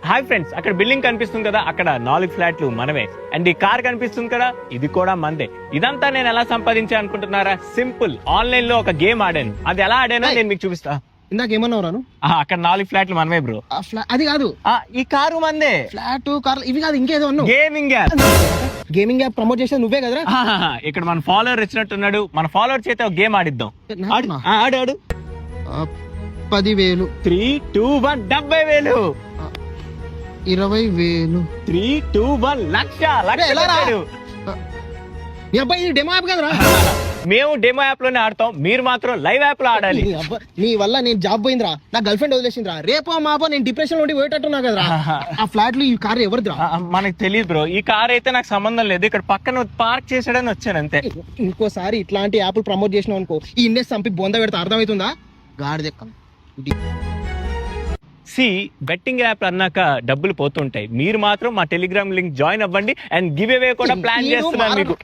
Hi friends, అక్కడ building కనిపిస్తుంది కదా, అక్కడ 4 ఫ్లాట్లు మనమే. అండ్ ఈ కార్ కనిపిస్తుంది కదా, ఇది కూడా మందే. ఇదంతా నేను ఎలా సంపాదించా అనుకుంటున్నారా? సింపుల్, ఆన్లైన్ లో ఒక గేమ్ ఆడాను. అది ఎలా ఆడానో నేను మీకు చూపిస్తా. ఇందాక ఏమన్నావు రాను? అక్కడ 4 ఫ్లాట్లు మనమే బ్రో. అది కాదు, ఈ కారు మందే. ఫ్లాట్ కార్ ఇవి కాదు, ఇంకేదో అన్నావు. Gaming app. Gaming app promote చేసేది నువ్వే కదరా? ఇక్కడ మన ఫాలోవర్ వచ్చినట్టున్నాడు. మన ఫాలోవర్ చేత ఒక గేమ్ ఆడిద్దాం. ఆడు 10,000 3, 2, 1 70,000 20,000 3, 2, 1 లక్ష. ఎలా రా? నీ అబ్బాయి ఇది డెమో యాప్ కదరా? మేము డెమో యాప్ లోనే ఆడతాం, మీరు మాత్రం లైవ్ యాప్ లో ఆడాలి. నీ వల్ల నేను జాబ్ పోయిందిరా, నా గర్ల్ ఫ్రెండ్ వదిలేసిందిరా, రేపో మాపో నేను డిప్రెషన్ నుండి పోయేటట్టున్నా కదరా. ఆ ఫ్లాట్ లో ఈ కార్ ఎవరిదిరా? మనకు తెలియదు బ్రో. ఈ కార్ అయితే నాకు సంబంధం లేదు. ఇక్కడ పక్కన పార్క్ చేసాడని వచ్చాను అంతే. ఇంకోసారి ఇట్లాంటి యాప్ ప్రమోట్ చేసినావు అనుకో, ఈ ఇండెక్స్ చంపి బొంద పెడతా, అర్థమవుతుందా? గాడిదెక్క. బెట్టింగ్ యాప్ అన్నాక డబ్బులు పోతుంటాయి. మీరు మాత్రం మా టెలిగ్రామ్ లింక్ జాయిన్ అవ్వండి. అండ్ గివ్ అవే కూడా ప్లాన్ చేస్తున్నాను మీకు.